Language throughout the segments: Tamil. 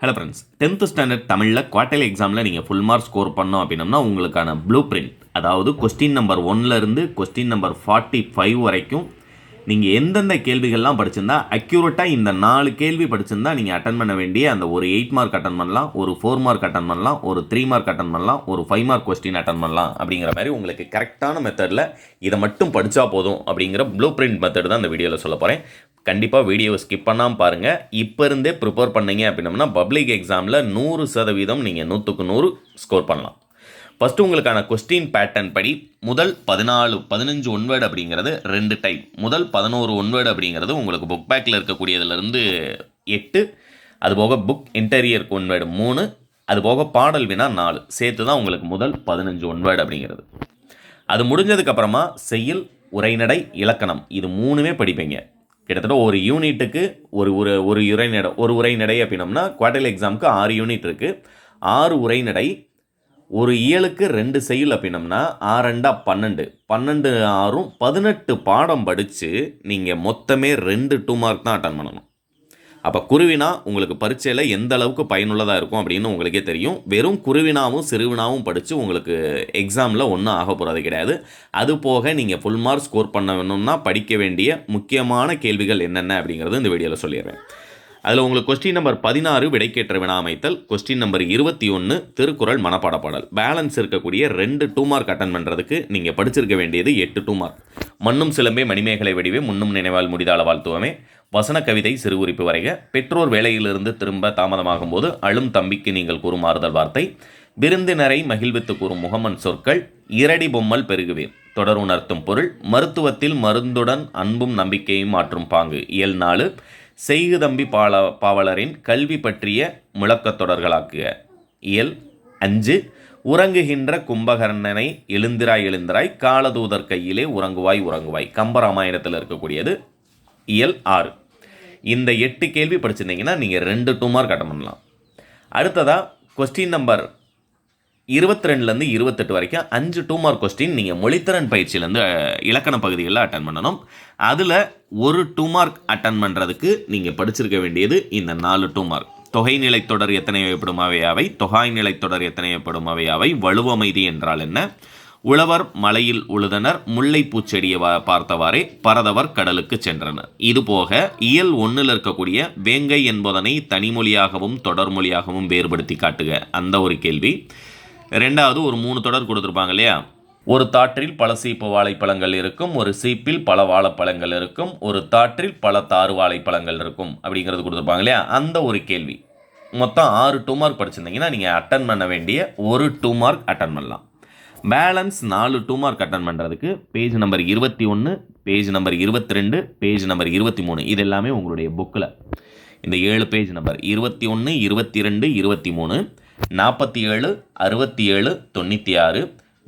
ஹலோ ஃப்ரெண்ட்ஸ், 10th ஸ்டாண்டர்ட் தமிழில் குவார்டர்லி எக்ஸாமில் நீங்கள் ஃபுல் மார்க் ஸ்கோர் பண்ணோம் அப்படின்னம்னா உங்களுக்கான ப்ளூ பிரிண்ட், அதாவது கொஸ்டின் நம்பர் 1லேருந்து கொஸ்டின் நம்பர் 45 வரைக்கும் நீங்கள் எந்தெந்த கேள்விகள்லாம் படிச்சிருந்தா அக்யூரேட்டாக இந்த 4 கேள்வி படிச்சிருந்தா நீங்கள் அட்டன் பண்ண வேண்டிய அந்த ஒரு 8 மார்க் அட்டன் பண்ணலாம், ஒரு 4 மார்க் அட்டன் பண்ணலாம், ஒரு 3 மார்க் அட்டன் பண்ணலாம், ஒரு 5 மார்க் கொஸ்டின் அட்டன் பண்ணலாம். அப்படிங்கிற மாதிரி உங்களுக்கு கரெக்டான மெத்தடில் இதை மட்டும் படித்தா போதும் அப்படிங்கிற ப்ளூ பிரிண்ட் மெத்தட் தான் இந்த வீடியோவில் சொல்ல போகிறேன். கண்டிப்பாக வீடியோவை ஸ்கிப் பண்ணாமல் பாருங்கள். இப்போ இருந்தே ப்ரிப்பேர் பண்ணீங்க அப்படின்னம்னா பப்ளிக் எக்ஸாமில் 100% நீங்கள் 100க்கு 100 ஸ்கோர் பண்ணலாம். ஃபஸ்ட்டு உங்களுக்கான கொஸ்டின் பேட்டர்ன் படி முதல் 15 ஒன்வேர்டு அப்படிங்கிறது 2 டைப். முதல் 11 ஒன்வேர்டு அப்படிங்கிறது உங்களுக்கு புக் பேக்கில் இருக்கக்கூடியதுலேருந்து 8, அதுபோக புக் இன்டீரியர் ஒன்வேர்டு 3, அதுபோக பாடல் வினா 4 சேர்த்து தான் உங்களுக்கு முதல் 15 ஒன்வேர்டு அப்படிங்கிறது. அது முடிஞ்சதுக்கப்புறமா செய்யுள், உரைநடை, இலக்கணம் இது 3மே படிப்பீங்க. கிட்டத்தட்ட ஒரு யூனிட்டுக்கு ஒரு உரைநடை அப்படின்னம்னா குவார்டர்லி எக்ஸாமுக்கு 6 யூனிட் இருக்குது. 6 உரைநடை, ஒரு இயலுக்கு 2 செய்யுள் அப்படின்னம்னா 6 2 12, 12 6 18 பாடம் படித்து நீங்கள் மொத்தமே 2 2 மார்க் தான் அட்டன் பண்ணணும். அப்போ குருவினா உங்களுக்கு பரீட்சையில் எந்த அளவுக்கு பயனுள்ளதாக இருக்கும் அப்படின்னு உங்களுக்கே தெரியும். வெறும் குருவினாவும் சிறுவினாவும் படித்து உங்களுக்கு எக்ஸாமில் ஒன்றும் ஆக போகிறது கிடையாது. அது போக நீங்கள் ஃபுல் மார்க் ஸ்கோர் பண்ணணும்னா படிக்க வேண்டிய முக்கியமான கேள்விகள் என்னென்ன அப்படிங்கிறது இந்த வீடியோவில் சொல்லிடுறேன். அதில் உங்களுக்கு கொஸ்டின் நம்பர் 16 விடைக்கேற்ற வினா அமைத்தல், கொஸ்டின் நம்பர் 21 திருக்குறள் மனப்பாட பாடல். பேலன்ஸ் இருக்கக்கூடிய 2 2 மார்க் அட்டன் பண்ணுறதுக்கு நீங்கள் படிச்சிருக்க வேண்டியது 8 2 மார்க். மண்ணும் சிலம்பே மணிமேகலை வடிவே முன்னும் நினைவால் முடிதாள வாழ்த்துவமே, வசன கவிதை சிறு குறிப்பு வரைக, பெற்றோர் வேலையிலிருந்து திரும்ப தாமதமாகும் போது அழும் தம்பிக்கு நீங்கள் கூறும் ஆறுதல் வார்த்தை, விருந்தினரை மகிழ்வித்து கூறும் முகமன் சொற்கள், இரடி பொம்மல் பெருகுவீர், தொடர் உணர்த்தும் பொருள், மருத்துவத்தில் மருந்துடன் அன்பும் நம்பிக்கையும் மாற்றும் பாங்கு, இயல் 4, செய்கு தம்பி பாவலரின் கல்வி பற்றிய முழக்கத் தொடர்களாக்குக, இயல் 5, உறங்குகின்ற கும்பகர்ணனை எழுந்திராய் காலதூதர் கையிலே உறங்குவாய் உறங்குவாய், கம்பராமாயணத்தில் இருக்கக்கூடியது, இயல் 6. இந்த 8 கேள்வி படிச்சிருந்தீங்கன்னா நீங்கள் 2 2 மார்க் அட்டன் பண்ணலாம். அடுத்ததாக கொஸ்டின் நம்பர் 22லேருந்து 28 வரைக்கும் 5 2 மார்க் கொஸ்டின் நீங்கள் மொழித்திறன் பயிற்சியிலேருந்து இலக்கண பகுதிகளில் அட்டன் பண்ணணும். அதில் ஒரு 2 மார்க் அட்டன் பண்ணுறதுக்கு நீங்கள் படிச்சிருக்க வேண்டியது இந்த 4 2 மார்க். தொகைநிலை தொடர் எத்தனை வகைப்படும் அவையாவை, தொகாய் நிலை தொடர் எத்தனை வகைப்படும் அவையாவை, வலுவமைதி என்றால் என்ன, உழவர் மலையில் உழுதனர், முல்லை பூச்செடியை பார்த்தவாறே பரதவர் கடலுக்கு சென்றனர். இதுபோக இயல் 1ல் இருக்கக்கூடிய வேங்கை என்பதனை தனிமொழியாகவும் தொடர்மொழியாகவும் வேறுபடுத்தி காட்டுக, அந்த ஒரு கேள்வி. ரெண்டாவது ஒரு 3 தொடர் கொடுத்துருப்பாங்க இல்லையா, ஒரு தாற்றில் பல சீப்பு வாழைப்பழங்கள் இருக்கும், ஒரு சீப்பில் பல வாழைப்பழங்கள் இருக்கும், ஒரு தாற்றில் பல தாறு வாழைப்பழங்கள் இருக்கும் அப்படிங்கிறது கொடுத்துருப்பாங்க இல்லையா, அந்த ஒரு கேள்வி. மொத்தம் 6 2 மார்க் படிச்சிருந்தீங்கன்னா நீங்கள் அட்டன் பண்ண வேண்டிய ஒரு 2 மார்க் அட்டன் பண்ணலாம். பேலன்ஸ் 4 2 மார்க் அட்டன் பண்ணுறதுக்கு page number 21, page number 22, page number 23 இது எல்லாமே உங்களுடைய புக்கில் இந்த 7 பேஜ் நம்பர் 21, 22, 23, 47, 67, 96,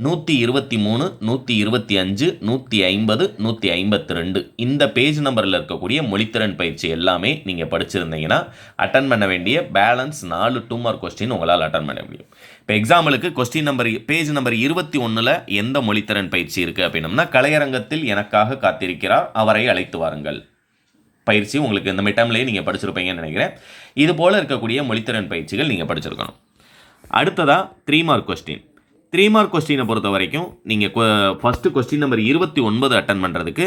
123, 125, 150, 152 இந்த பேஜ் நம்பரில் இருக்கக்கூடிய மொழித்திறன் பயிற்சி எல்லாமே நீங்கள் படிச்சிருந்தீங்கன்னா அட்டன் பண்ண வேண்டிய பேலன்ஸ் 4 2 மார்க் கொஸ்டின் உங்களால் அட்டன் பண்ண முடியும். இப்போ எக்ஸாம்பிளுக்கு கொஸ்டின் நம்பர் பேஜ் நம்பர் 21ல் எந்த மொழித்திறன் பயிற்சி இருக்குது அப்படின்னம்னா, கலையரங்கத்தில் எனக்காக காத்திருக்கிறார் அவரை அழைத்து வாருங்கள் பயிற்சி. உங்களுக்கு இந்த மிட்டம்லேயே நீங்கள் படிச்சிருப்பீங்கன்னு நினைக்கிறேன். இது போல் இருக்கக்கூடிய மொழித்திறன் பயிற்சிகள் நீங்கள் படிச்சிருக்கணும். அடுத்ததாக 3 மார்க் கொஸ்டின். 3 மார்க் கொஸ்டினை பொறுத்த வரைக்கும் நீங்கள் ஃபஸ்ட்டு கொஸ்டின் நம்பர் 29 அட்டன் பண்ணுறதுக்கு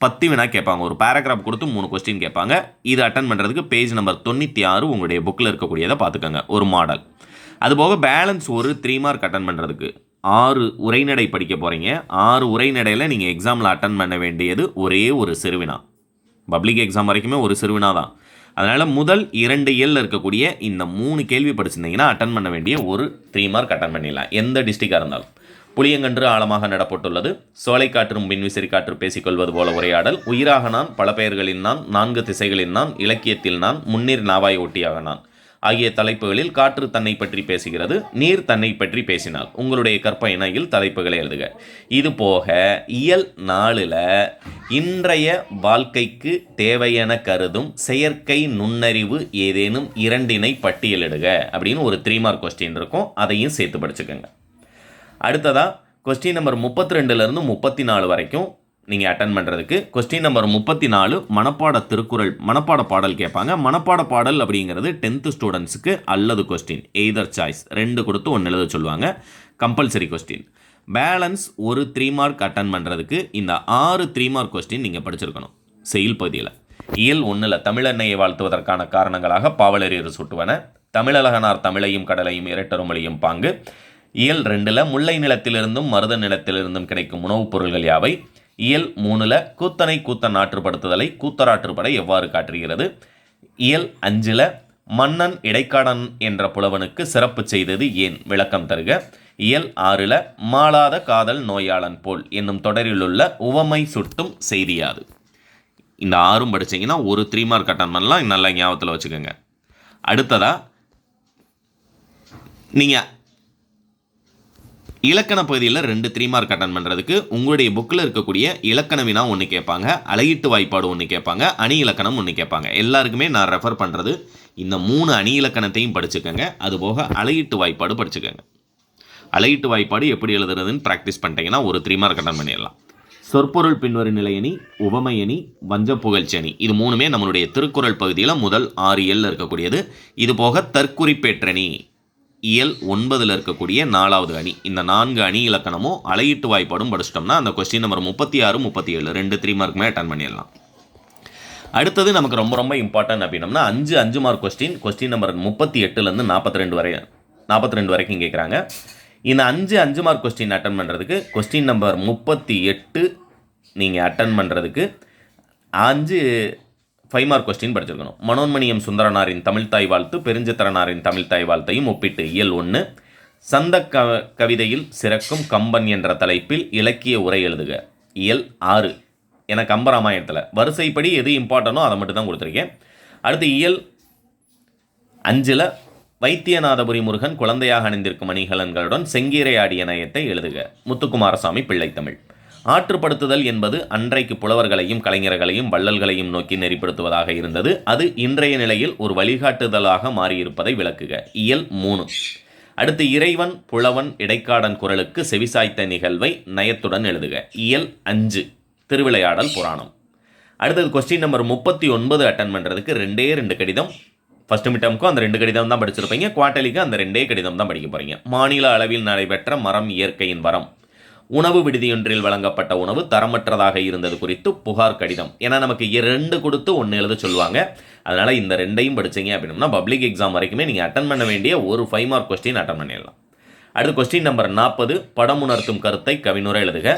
10 வினா கேட்பாங்க. ஒரு பேராகிராஃப் கொடுத்து 3 கொஸ்டின் கேட்பாங்க. இது அட்டன் பண்ணுறதுக்கு பேஜ் நம்பர் 96 உங்களுடைய புக்கில் இருக்கக்கூடியதை பார்த்துக்கோங்க, ஒரு மாடல். அதுபோக பேலன்ஸ் ஒரு 3 மார்க் அட்டன் பண்ணுறதுக்கு 6 உரைநடை படிக்க போகிறீங்க. 6 உரைநடையில் நீங்கள் எக்ஸாமில் அட்டன் பண்ண வேண்டியது ஒரே ஒரு சிறுவினா. பப்ளிக் எக்ஸாம் வரைக்குமே ஒரு சிறுவினா தான். அதனால் முதல் 2 இயலில் இருக்கக்கூடிய இந்த 3 கேள்வி படிச்சிருந்தீங்கன்னா அட்டன் பண்ண வேண்டிய ஒரு 3 மார்க் அட்டன் பண்ணிடலாம், எந்த டிஸ்ட்ரிக்டாக இருந்தாலும். புளியங்கன்று ஆழமாக நடப்பட்டுள்ளது, சோலை காற்றும் பின்விசிறி காற்று பேசிக்கொள்வது போல உரையாடல், உயிராக நான், பல பெயர்களில் நான், 4 திசைகளில் நான், இலக்கியத்தில் நான், முன்னீர் நாவாய் ஒட்டியாக நான் ஆகிய தலைப்புகளில் காற்று தன்னை பற்றி பேசுகிறது, நீர் தன்னை பற்றி பேசினால் உங்களுடைய கற்பனையில் தலைப்புகளை எழுதுக. இது போக இயல் 4ல் இன்றைய வாழ்க்கைக்கு தேவையென கருதும் செயற்கை நுண்ணறிவு ஏதேனும் 2 பட்டியலிடுக அப்படின்னு ஒரு 3 மார்க் கொஸ்டின் இருக்கும், அதையும் சேர்த்து படிச்சுக்கோங்க. அடுத்ததாக கொஸ்டின் நம்பர் 32லேருந்து 34 வரைக்கும் நீங்கள் அட்டன் பண்ணுறதுக்கு. கொஸ்டின் நம்பர் 34 மனப்பாட திருக்குறள் மனப்பாட பாடல் கேட்பாங்க. மனப்பாட பாடல் அப்படிங்கிறது 10th ஸ்டூடெண்ட்ஸுக்கு அல்லது கொஸ்டின் எய்தர் சாய்ஸ் 2 கொடுத்து 1 எழுத சொல்லுவாங்க. Compulsory question. பேலன்ஸ் ஒரு 3 மார்க் அட்டன் பண்ணுறதுக்கு இந்த 6 3 மார்க் கொஸ்டின் நீங்கள் படிச்சிருக்கணும். செயல் பகுதியில் இயல் 1 தமிழெண்ணையை வாழ்த்துவதற்கான காரணங்களாக பாவலரீர் சுட்டுவன, தமிழழகனார் தமிழையும் கடலையும் இரட்டருமொழியும் பாங்கு, இயல் 2 முல்லை நிலத்திலிருந்தும் மருத நிலத்திலிருந்தும் கிடைக்கும் உணவுப் பொருள்கள் யாவை, இயல் 3 கூத்தனை கூத்தன் ஆற்றுப்படுத்துதலை கூத்தராற்றுப்படை எவ்வாறு காட்டுகிறது, இயல் 5 மன்னன் இடைக்காடன் என்ற புலவனுக்கு சிறப்பு செய்தது ஏன் விளக்கம் தருக, இயல் 6 மாளாத காதல் நோயாளன் போல் என்னும் தொடரிலுள்ள உவமை சுட்டும் செய்தியாது. இந்த 6 படிச்சிங்கன்னா ஒரு 3 மார்க் அட்டன் பண்ணலாம். நல்லா ஞாபகத்தில் வச்சுக்கோங்க. அடுத்ததாக நீங்கள் இலக்கண பகுதியில் 2 3 மார்க் அட்டன் பண்ணுறதுக்கு உங்களுடைய புக்கில் இருக்கக்கூடிய இலக்கண வினா ஒன்று கேட்பாங்க, அழகிட்டு வாய்ப்பாடு ஒன்று கேட்பாங்க, அணி இலக்கணம் ஒன்று கேட்பாங்க. எல்லாருக்குமே நான் ரெஃபர் பண்ணுறது இந்த 3 அணி இலக்கணத்தையும் படிச்சுக்கோங்க. அதுபோக அழகிட்டு வாய்ப்பாடு படிச்சுக்கோங்க. அழகிட்டு வாய்ப்பாடு எப்படி எழுதுறதுன்னு ப்ராக்டிஸ் பண்ணிட்டீங்கன்னா ஒரு 3 மார்க் அட்டன் பண்ணிடலாம். சொற்பொருள் பின்வரும் நிலையணி, உவமை அணி, வஞ்ச புகழ்ச்சி அணி, இது 3மே நம்மளுடைய திருக்குறள் பகுதியில் முதல் 6 இயலில் இருக்கக்கூடியது. இது போக தற்குறிப்பேற்றணி இயல் 9 இருக்கக்கூடிய 4வது அணி. இந்த 4 அணி இலக்கணமும் அழகிட்டு வாய்ப்பாடும் படிச்சிட்டோம்னா அந்த கொஸ்டின் நம்பர் 36 37 2 3 மார்க்குமே அட்டன் பண்ணிடலாம். அடுத்தது நமக்கு ரொம்ப ரொம்ப இம்பார்ட்டன்ட் அப்படின்னம்னா 5 மார்க் கொஸ்டின் நம்பர் 38 42 வரைக்கும் கேட்குறாங்க. இந்த 5 மார்க் கொஸ்டின் அட்டன் பண்ணுறதுக்கு கொஸ்டின் நம்பர் 38 நீங்கள் அட்டன் பண்ணுறதுக்கு 5 மார்க் கொஸ்டின் படிச்சிருக்கணும். மனோன்மணியம் சுந்தரனாரின் தமிழ்த்தாய் வாழ்த்து பெருஞ்சித்திரனாரின் தமிழ்த்தாய் வாழ்த்தையும் ஒப்பிட்டு இயல் 1 சந்த கவிதையில் சிறக்கும் கம்பன் என்ற தலைப்பில் இலக்கிய உரை எழுதுக இயல் 6 என கம்பராமாயணத்தில் வரிசைப்படி எது இம்பார்ட்டனோ அதை மட்டும் தான் கொடுத்துருக்கேன். அடுத்து இயல் 5 வைத்தியநாதபுரி முருகன் குழந்தையாக அணிந்திருக்கும் அணிகலன்களுடன் செங்கீரை ஆடிய நயத்தை எழுதுக முத்துக்குமாரசாமி பிள்ளைத்தமிழ். ஆற்றுப்படுத்துதல் என்பது அன்றைக்கு புலவர்களையும் கலைஞர்களையும் வள்ளல்களையும் நோக்கி நெறிப்படுத்துவதாக இருந்தது. அது இன்றைய நிலையில் ஒரு வழிகாட்டுதலாக மாறியிருப்பதை விளக்குக இயல் 3. அடுத்து இறைவன் புலவன் இடைக்காடன் குரலுக்கு செவிசாய்த்த நிகழ்வை நயத்துடன் எழுதுக இயல் 5 திருவிளையாடல் புராணம். அடுத்தது கொஸ்டின் நம்பர் 39 அட்டன் பண்ணுறதுக்கு 2 கடிதம். ஃபஸ்ட்டு மிட்டமுக்கும் அந்த 2 கடிதம் தான் படிச்சிருப்பீங்க. குவார்ட்டலிக்கு அந்த 2 கடிதம் தான் படிக்க போகிறீங்க. மாநில அளவில் நடைபெற்ற மரம் இயற்கையின் வரம், உணவு விடுதியொன்றில் வழங்கப்பட்ட உணவு தரமற்றதாக இருந்தது குறித்து புகார் கடிதம். ஏன்னா நமக்கு 2 கொடுத்து 1 எழுத சொல்லுவாங்க. அதனால் இந்த 2ஐயும் படிச்சிங்க அப்படின்னா பப்ளிக் எக்ஸாம் வரைக்குமே நீங்கள் அட்டன் பண்ண வேண்டிய ஒரு 5 மார்க் கொஸ்டின் அட்டன் பண்ணிடலாம். அடுத்து கொஸ்டின் நம்பர் 40 படம் உணர்த்தும் கருத்தை கவினுரை எழுதுக.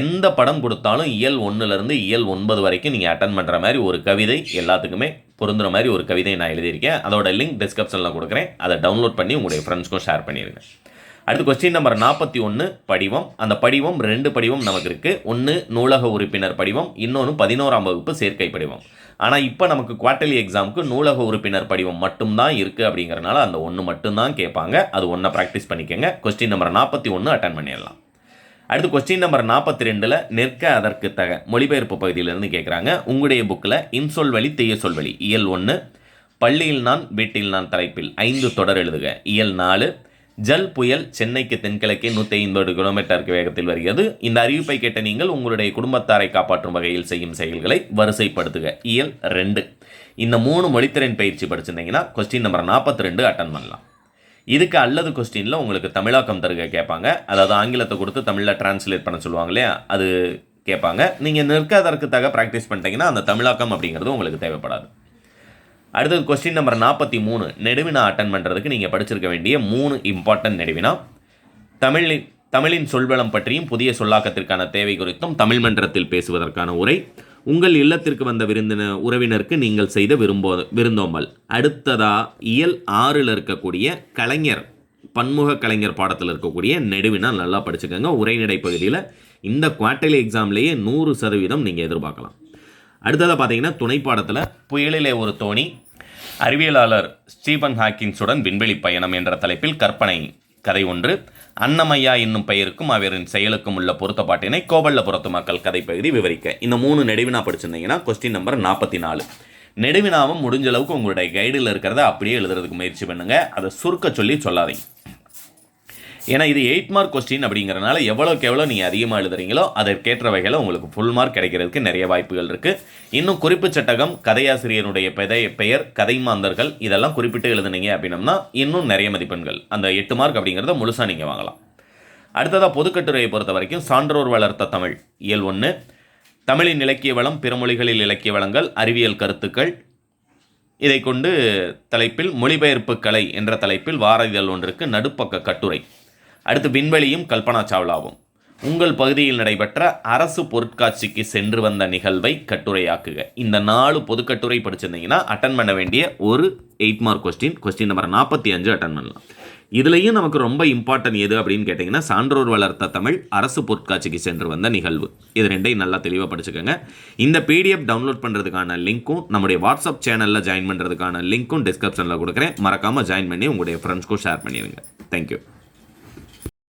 எந்த படம் கொடுத்தாலும் இயல் 1 இயல் 9 வரைக்கும் நீங்கள் அட்டன் பண்ணுற மாதிரி ஒரு கவிதை எல்லாத்துக்குமே பொருந்துகிற மாதிரி ஒரு கவிதை நான் எழுதியிருக்கேன். அதோட லிங்க் டிஸ்கிரிப்ஷனில் கொடுக்குறேன். அதை டவுன்லோட் பண்ணி உங்களுடைய ஃப்ரெண்ட்ஸ்க்கும் ஷேர் பண்ணிடுங்க. அடுத்து கொஸ்டின் நம்பர் 41 படிவம். அந்த படிவம் 2 படிவம் நமக்கு இருக்குது. ஒன்று நூலக உறுப்பினர் படிவம், இன்னொன்று 11ஆம் வகுப்பு சேர்க்கை படிவம். ஆனால் இப்போ நமக்கு குவார்ட்டர்லி எக்ஸாமுக்கு நூலக உறுப்பினர் படிவம் மட்டும்தான் இருக்குது. அப்படிங்கிறனால அந்த 1 மட்டும்தான் கேட்பாங்க. அது 1 ப்ராக்டிஸ் பண்ணிக்கோங்க. கொஸ்டின் நம்பர் 41 அட்டன் பண்ணிடலாம். அடுத்து கொஸ்டின் நம்பர் 42 நிற்க அதற்கு தக மொழிபெயர்ப்பு பகுதியிலிருந்து கேட்குறாங்க. உங்களுடைய புக்கில் இன்சொல்வழி தீய சொல்வழி இயல் 1 பள்ளியில் நான் வீட்டில் நான் தலைப்பில் 5 தொடர் எழுதுக இயல் 4 ஜல் புயல் சென்னைக்கு தென்கிழக்கே 150 கிலோமீட்டருக்கு வேகத்தில் வருகிறது. இந்த அறிவிப்பை கேட்ட நீங்கள் உங்களுடைய குடும்பத்தாரை காப்பாற்றும் வகையில் செய்யும் செயல்களை வரிசைப்படுத்துக இயல் 2. இந்த 3 மொழித்திறன் பயிற்சி படிச்சிருந்தீங்கன்னா கொஸ்டின் நம்பர் 42 அட்டன் பண்ணலாம். இதுக்கு அல்லது கொஸ்டினில் உங்களுக்கு தமிழாக்கம் தருக கேட்பாங்க. அதாவது ஆங்கிலத்தை கொடுத்து தமிழில் டிரான்ஸ்லேட் பண்ண சொல்லுவாங்க இல்லையா, அது கேட்பாங்க. நீங்கள் நிற்காதற்கு தக ப்ராக்டிஸ் பண்ணிட்டீங்கன்னா அந்த தமிழாக்கம் அப்படிங்கிறது உங்களுக்கு தேவைப்படாது. அடுத்தது கொஸ்டின் நம்பர் 43 நெடுவினா அட்டன் பண்ணுறதுக்கு நீங்கள் படிச்சிருக்க வேண்டிய 3 இம்பார்ட்டன்ட் நெடுவினா. தமிழின் சொல்வளம் பற்றியும் புதிய சொல்லாக்கத்திற்கான தேவை குறித்தும் தமிழ் மன்றத்தில் பேசுவதற்கான உரை, உங்கள் இல்லத்திற்கு வந்த உறவினருக்கு நீங்கள் செய்த விருந்தோம்பல். அடுத்ததா இயல் 6 இருக்கக்கூடிய கலைஞர் பன்முக கலைஞர் பாடத்தில் இருக்கக்கூடிய நெடுவினா நல்லா படிச்சுக்கோங்க. உரைநடை பகுதியில் இந்த குவார்ட்டர்லி எக்ஸாம்லேயே 100% நீங்கள் எதிர்பார்க்கலாம். அடுத்ததாக பார்த்தீங்கன்னா துணை பாடத்தில் புயலிலே ஒரு தோணி, அறிவியலாளர் ஸ்டீபன் ஹாக்கின்ஸுடன் விண்வெளி பயணம் என்ற தலைப்பில் கற்பனை கதை ஒன்று, அன்னமையா என்னும் பெயருக்கும் அவரின் செயலுக்கும் உள்ள பொருத்தப்பாட்டினை கோவல்லபுரத்து மக்கள் கதை பகுதி விவரிக்க. இந்த 3 நெடுவினா படிச்சிருந்தீங்கன்னா கொஸ்டின் நம்பர் 44. நெடுவினாவும் முடிஞ்ச அளவுக்கு உங்களுடைய கைடில் இருக்கிறத அப்படியே எழுதுறதுக்கு முயற்சி பண்ணுங்கள். அதை சுருக்க சொல்லி சொல்லாதீங்க. ஏன்னா இது 8 மார்க் கொஸ்டின் அப்படிங்கிறனால எவ்வளோக்கு எவ்வளோ நீங்கள் அதிகமாக எழுதுறீங்களோ அதற்கேற்ற வகையில் உங்களுக்கு ஃபுல் மார்க் கிடைக்கிறதுக்கு நிறைய வாய்ப்புகள் இருக்குது. இன்னும் குறிப்பு சட்டகம், கதையாசிரியனுடைய பெயர், கதை மாந்தர்கள் இதெல்லாம் குறிப்பிட்டு எழுதுனீங்க அப்படின்னம்னா இன்னும் நிறைய மதிப்பெண்கள், அந்த 8 மார்க் அப்படிங்கிறத முழுசாக நீங்கள் வாங்கலாம். அடுத்ததாக பொதுக்கட்டுரையை பொறுத்த வரைக்கும் சான்றோர் வளர்த்த தமிழ் இயல் 1, தமிழின் இலக்கிய வளம், பிற மொழிகளில் இலக்கிய வளங்கள், அறிவியல் கருத்துக்கள், இதை கொண்டு தலைப்பில் மொழிபெயர்ப்பு கலை என்ற தலைப்பில் வார இதழ் ஒன்றுக்கு நடுப்பக்க கட்டுரை. அடுத்து விண்வெளியும் கல்பனா சாவ்லாவும், உங்கள் பகுதியில் நடைபெற்ற அரசு பொருட்காட்சிக்கு சென்று வந்த நிகழ்வை கட்டுரையாக்குக. இந்த 4 பொதுக்கட்டுரை படிச்சிருந்தீங்கன்னா அட்டன் பண்ண வேண்டிய ஒரு 8 மார்க் கொஸ்டின் நம்பர் 45 அட்டன் பண்ணலாம். இதுலேயும் நமக்கு ரொம்ப இம்பார்ட்டன்ட் எது அப்படின்னு கேட்டிங்கன்னா சான்றோர் வளர்த்த தமிழ், அரசு பொருட்காட்சிக்கு சென்று வந்த நிகழ்வு, இது ரெண்டையும் நல்லா தெளிவாக படிச்சுக்கோங்க. இந்த பிடிஎஃப் டவுன்லோட் பண்ணுறதுக்கான லிங்க்கும் நம்முடைய வாட்ஸ்அப் சேனலில் ஜாயின் பண்ணுறதுக்கான லிங்க்கும் டிஸ்கிரிப்ஷனில் கொடுக்குறேன். மறக்காமல் ஜாயின் பண்ணி உங்களுடைய ஃப்ரெண்ட்ஸ்க்கும் ஷேர் பண்ணிடுங்க. தேங்க்யூ.